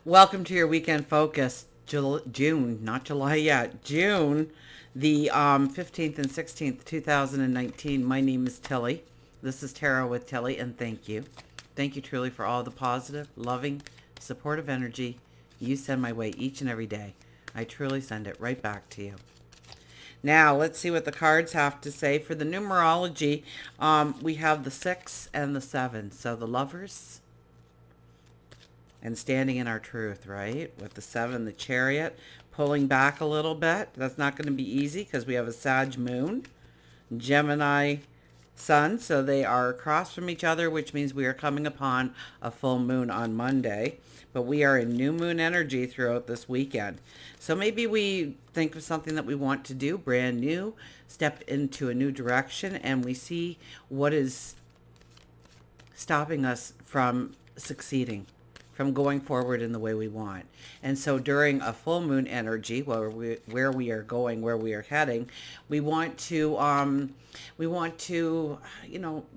Welcome to your weekend focus, June, not July yet, June, the 15th and 16th, 2019. My name is Tilly. This is Tarot with Tilly, and thank you. Thank you truly for all the positive, loving, supportive energy you send my way each and every day. I truly send it right back to you. Now, let's see what the cards have to say. For the numerology, we have the 6 and the 7. So the lovers and standing in our truth, right? With the 7, the chariot, pulling back a little bit. That's not going to be easy because we have a Sag moon, Gemini sun. So they are across from each other, which means we are coming upon a full moon on Monday. But we are in new moon energy throughout this weekend. So maybe we think of something that we want to do, brand new, step into a new direction, and we see what is stopping us from succeeding, from going forward in the way we want. And so during a full moon energy, where we are going, where we are heading, we want to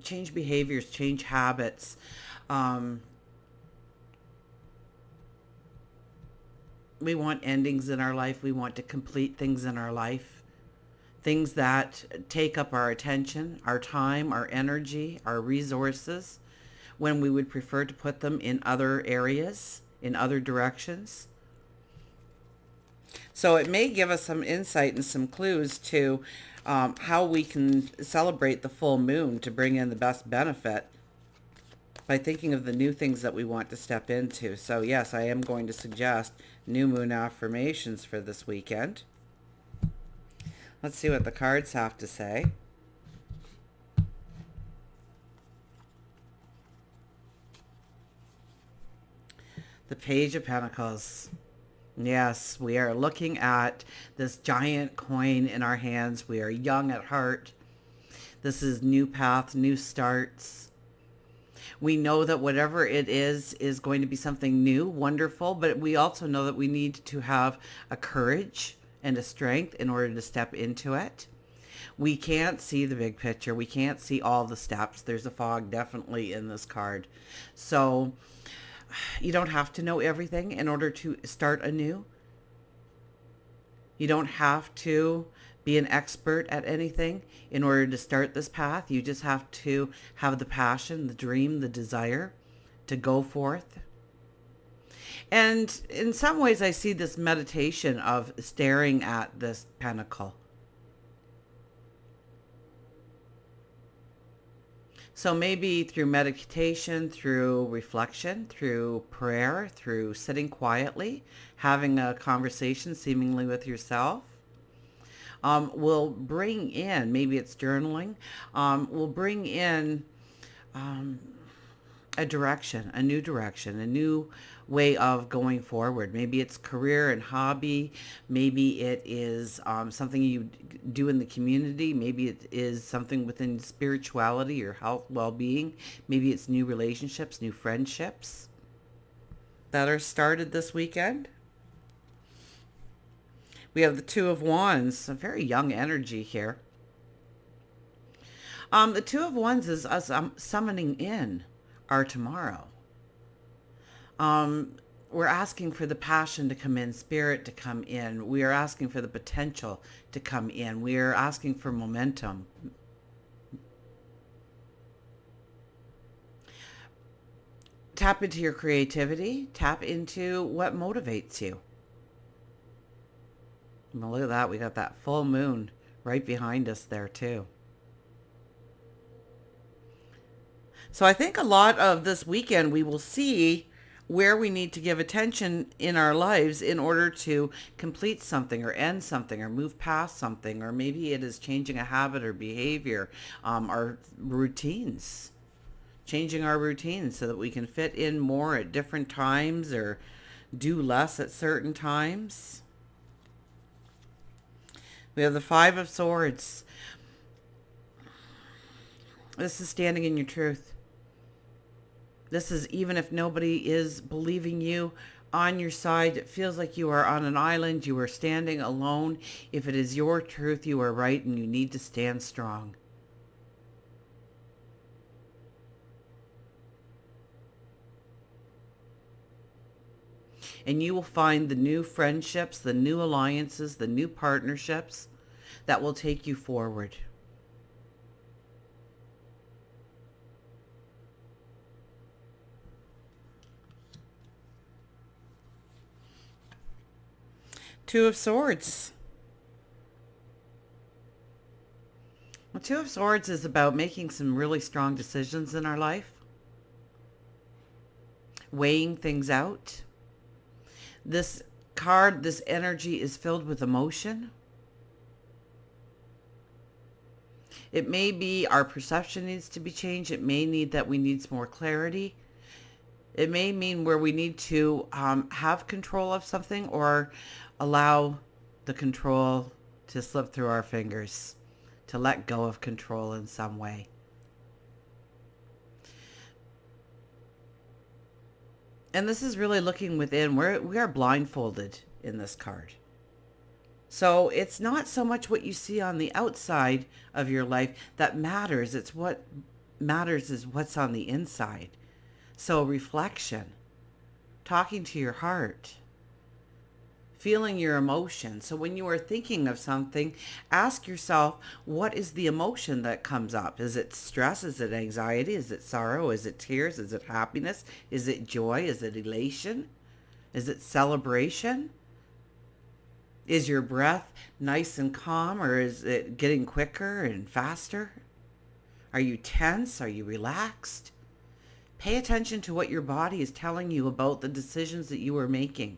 change behaviors, change habits. Um, we want endings in our life. We want to complete things in our life. Things that take up our attention, our time, our energy, our resources, when we would prefer to put them in other areas, in other directions. So it may give us some insight and some clues to how we can celebrate the full moon to bring in the best benefit by thinking of the new things that we want to step into. So yes, I am going to suggest new moon affirmations for this weekend. Let's see what the cards have to say. The Page of Pentacles. Yes, we are looking at this giant coin in our hands. We are young at heart. This is new path, new starts. We know that whatever it is going to be something new, wonderful, but we also know that we need to have a courage and a strength in order to step into it. We can't see the big picture. We can't see all the steps. There's a fog definitely in this card. So you don't have to know everything in order to start anew. You don't have to be an expert at anything in order to start this path. You just have to have the passion, the dream, the desire to go forth. And in some ways, I see this meditation of staring at this pentacle. So maybe through meditation, through reflection, through prayer, through sitting quietly, having a conversation seemingly with yourself, will bring in, maybe it's journaling, will bring in um, a direction, a new way of going forward. Maybe it's career and hobby. Maybe it is something you do in the community. Maybe it is something within spirituality or health, well-being. Maybe it's new relationships, new friendships that are started this weekend. We have the Two of Wands, a very young energy here. The Two of Wands is us summoning in our tomorrow. We're asking for the passion to come in, spirit to come in. We are asking for the potential to come in. We are asking for momentum. Tap into your creativity. Tap into what motivates you. Well, look at that. We got that full moon right behind us there too. So I think a lot of this weekend we will see where we need to give attention in our lives in order to complete something or end something or move past something, or maybe it is changing a habit or behavior, our routines, changing our routines so that we can fit in more at different times or do less at certain times. We have the Five of Swords. This is standing in your truth. This is even if nobody is believing you on your side. It feels like you are on an island. You are standing alone. If it is your truth, you are right and you need to stand strong. And you will find the new friendships, the new alliances, the new partnerships that will take you forward. Two of Swords. Well, Two of Swords is about making some really strong decisions in our life, weighing things out. This card, this energy is filled with emotion. It may be our perception needs to be changed. It may need that we need some more clarity. It may mean where we need to have control of something or allow the control to slip through our fingers, to let go of control in some way. And this is really looking within. We are blindfolded in this card. So it's not so much what you see on the outside of your life that matters. It's what matters is what's on the inside. So reflection, talking to your heart, feeling your emotion. So when you are thinking of something, ask yourself, what is the emotion that comes up? Is it stress? Is it anxiety? Is it sorrow? Is it tears? Is it happiness? Is it joy? Is it elation? Is it celebration? Is your breath nice and calm, or is it getting quicker and faster? Are you tense? Are you relaxed? Pay attention to what your body is telling you about the decisions that you are making.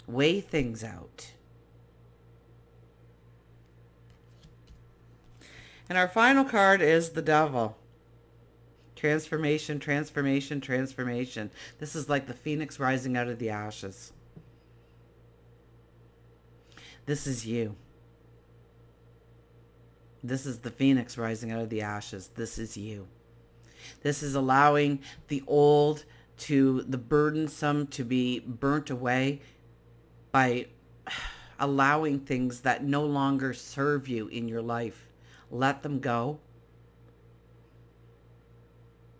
Weigh things out. And our final card is the Devil. Transformation, transformation, transformation. This is like the phoenix rising out of the ashes. This is you. This is the phoenix rising out of the ashes. This is you. This is allowing the old the burdensome to be burnt away by allowing things that no longer serve you in your life. Let them go.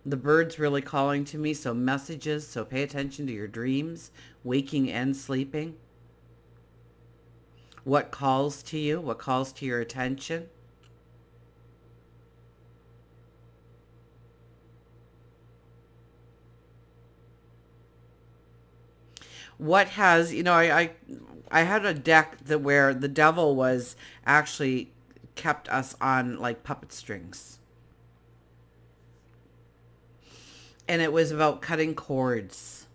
The bird's really calling to me, so messages, so pay attention to your dreams, waking and sleeping. What calls to you? What calls to your attention? What has, I had a deck where the devil was actually kept us on like puppet strings. And it was about cutting cords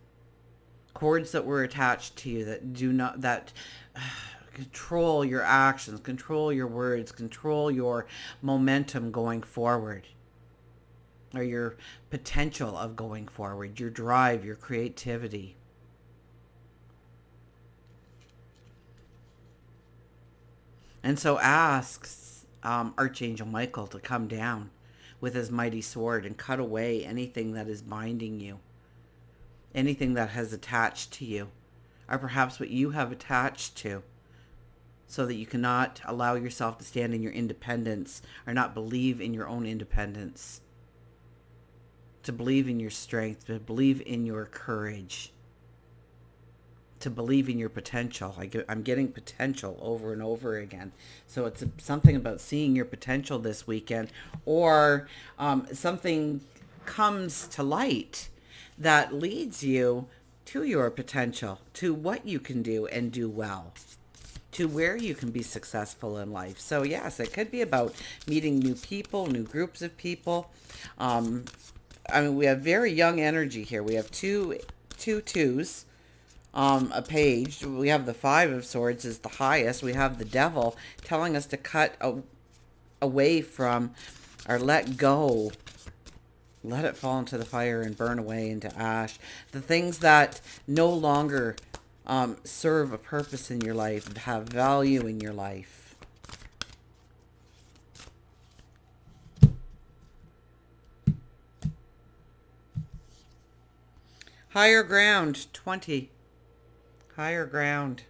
that were attached to you that control your actions, control your words, control your momentum going forward, or your potential of going forward, your drive, your creativity. And so asks Archangel Michael to come down with his mighty sword and cut away anything that is binding you, anything that has attached to you, or perhaps what you have attached to, so that you cannot allow yourself to stand in your independence or not believe in your own independence, to believe in your strength, to believe in your courage, to believe in your potential. I'm getting potential over and over again. So it's something about seeing your potential this weekend, or something comes to light that leads you to your potential, to what you can do and do well, to where you can be successful in life. So yes, it could be about meeting new people, new groups of people. We have very young energy here. We have two twos. A page. We have the Five of Swords is the highest. We have the Devil telling us to cut away from, or let go, let it fall into the fire and burn away into ash. The things that no longer serve a purpose in your life, have value in your life. Higher ground, 20. Higher ground.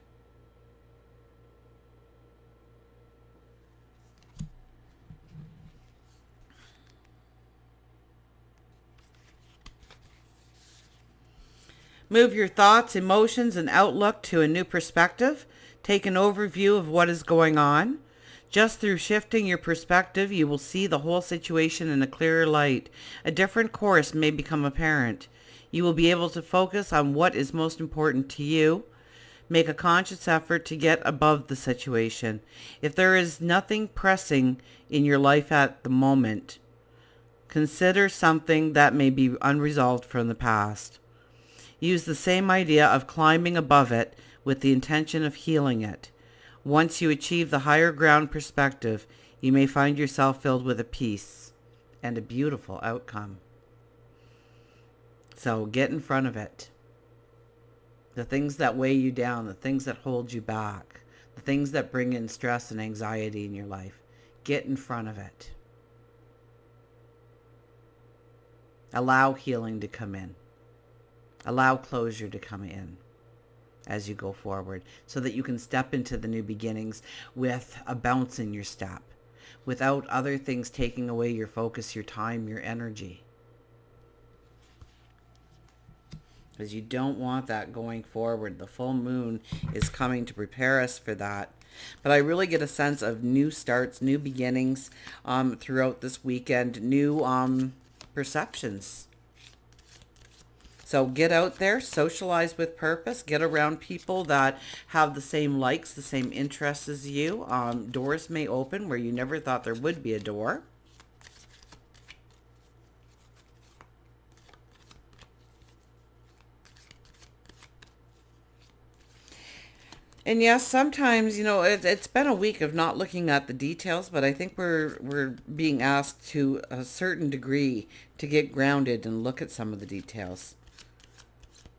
Move your thoughts, emotions, and outlook to a new perspective. Take an overview of what is going on. Just through shifting your perspective, you will see the whole situation in a clearer light. A different course may become apparent. You will be able to focus on what is most important to you. Make a conscious effort to get above the situation. If there is nothing pressing in your life at the moment, consider something that may be unresolved from the past. Use the same idea of climbing above it with the intention of healing it. Once you achieve the higher ground perspective, you may find yourself filled with a peace and a beautiful outcome. So get in front of it. The things that weigh you down, the things that hold you back, the things that bring in stress and anxiety in your life, get in front of it. Allow healing to come in. Allow closure to come in as you go forward so that you can step into the new beginnings with a bounce in your step, without other things taking away your focus, your time, your energy. Because you don't want that going forward. The full moon is coming to prepare us for that. But I really get a sense of new starts, new beginnings throughout this weekend, new perceptions. So get out there, socialize with purpose, get around people that have the same likes, the same interests as you. Doors may open where you never thought there would be a door. And yes, sometimes, it's been a week of not looking at the details, but I think we're being asked to a certain degree to get grounded and look at some of the details.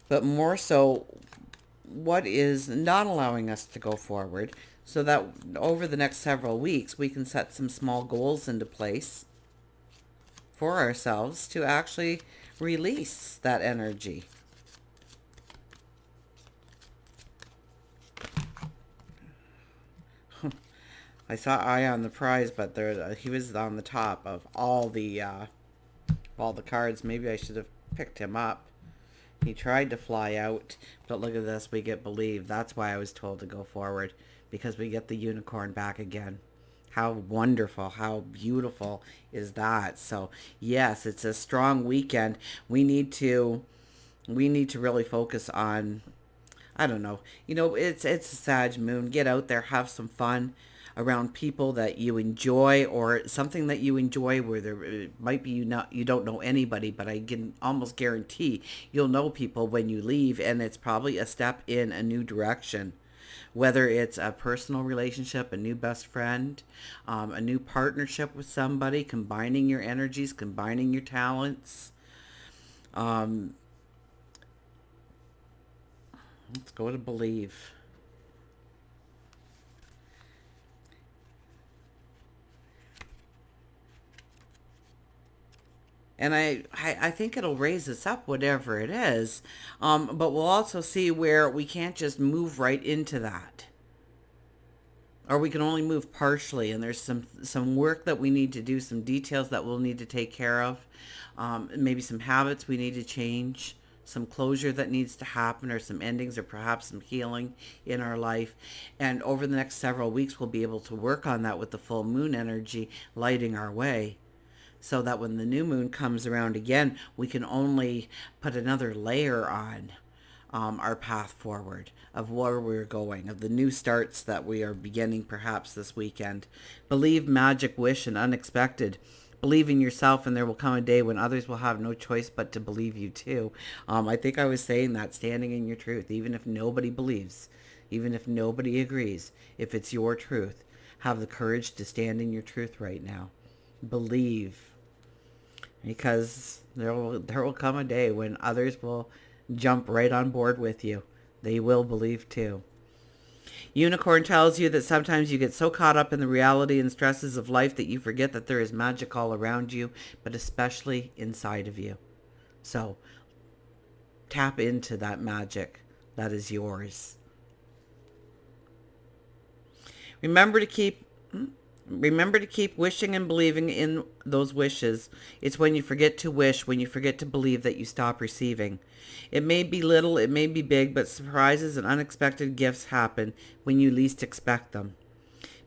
But more so, what is not allowing us to go forward, so that over the next several weeks we can set some small goals into place for ourselves to actually release that energy. I saw Eye on the Prize, but he was on the top of all the cards. Maybe I should have picked him up. He tried to fly out, but look at this. We get Believe. That's why I was told to go forward, because we get the unicorn back again. How wonderful, how beautiful is that? So yes, it's a strong weekend. We need to really focus on, I don't know. It's a Sag moon. Get out there, have some fun around people that you enjoy, or something that you enjoy where there might be you don't know anybody, but I can almost guarantee you'll know people when you leave, and it's probably a step in a new direction. Whether it's a personal relationship, a new best friend, a new partnership with somebody, combining your energies, combining your talents. Let's go to Believe. And I think it'll raise us up, whatever it is. But we'll also see where we can't just move right into that. Or we can only move partially. And there's some work that we need to do, some details that we'll need to take care of. Maybe some habits we need to change. Some closure that needs to happen, or some endings, or perhaps some healing in our life. And over the next several weeks, we'll be able to work on that with the full moon energy lighting our way, so that when the new moon comes around again, we can only put another layer on our path forward of where we're going, of the new starts that we are beginning perhaps this weekend. Believe, magic, wish, and unexpected. Believe in yourself, and there will come a day when others will have no choice but to believe you too. I think I was saying that, standing in your truth, even if nobody believes, even if nobody agrees, if it's your truth, have the courage to stand in your truth right now. Believe. Because there will come a day when others will jump right on board with you. They will believe too. Unicorn tells you that sometimes you get so caught up in the reality and stresses of life that you forget that there is magic all around you, but especially inside of you. So tap into that magic that is yours. Remember to keep Remember to keep wishing and believing in those wishes. It's when you forget to wish, when you forget to believe, that you stop receiving. It may be little, it may be big, but surprises and unexpected gifts happen when you least expect them.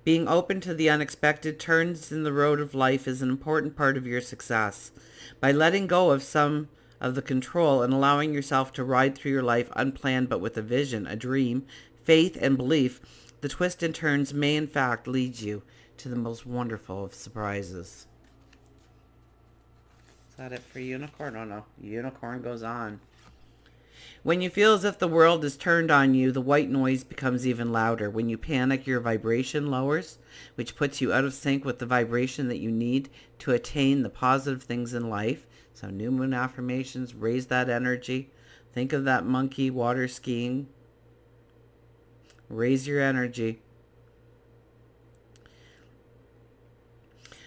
Being open to the unexpected turns in the road of life is an important part of your success. By letting go of some of the control and allowing yourself to ride through your life unplanned but with a vision, a dream, faith, and belief, the twists and turns may in fact lead you to the most wonderful of surprises. Is that it for unicorn? Oh no, unicorn goes on. When you feel as if the world is turned on you, the white noise becomes even louder. When you panic, your vibration lowers, which puts you out of sync with the vibration that you need to attain the positive things in life. So new moon affirmations, raise that energy. Think of that monkey water skiing. Raise your energy.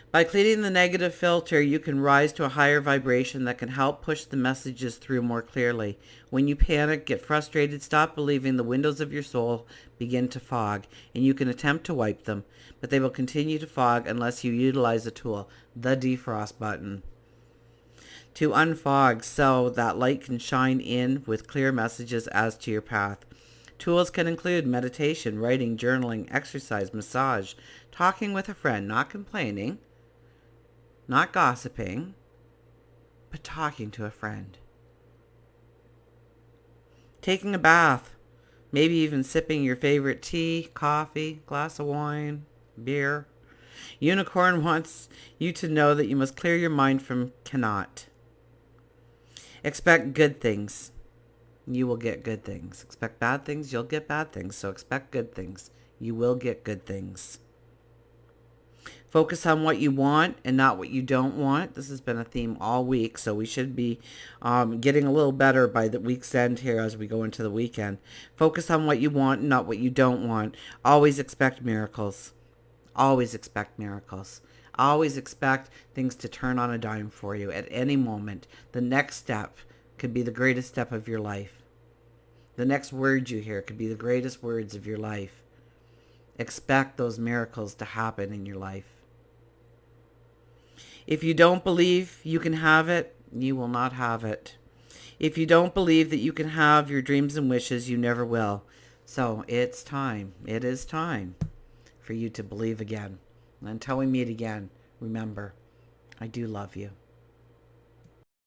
By cleaning the negative filter, you can rise to a higher vibration that can help push the messages through more clearly. When you panic, get frustrated, stop believing, the windows of your soul begin to fog, and you can attempt to wipe them, but they will continue to fog unless you utilize a tool, the defrost button, to unfog so that light can shine in with clear messages as to your path. Tools can include meditation, writing, journaling, exercise, massage, talking with a friend, not complaining, not gossiping, but talking to a friend. Taking a bath, maybe even sipping your favorite tea, coffee, glass of wine, beer. Unicorn wants you to know that you must clear your mind from cannot. Expect good things. You will get good things. Expect bad things, you'll get bad things. So expect good things. You will get good things. Focus on what you want and not what you don't want. This has been a theme all week, so we should be getting a little better by the week's end here as we go into the weekend. Focus on what you want and not what you don't want. Always expect miracles. Always expect miracles. Always expect things to turn on a dime for you at any moment. The next step could be the greatest step of your life. The next word you hear could be the greatest words of your life. Expect those miracles to happen in your life. If you don't believe you can have it, you will not have it. If you don't believe that you can have your dreams and wishes, you never will. So it's time. It is time for you to believe again. And until we meet again, remember, I do love you.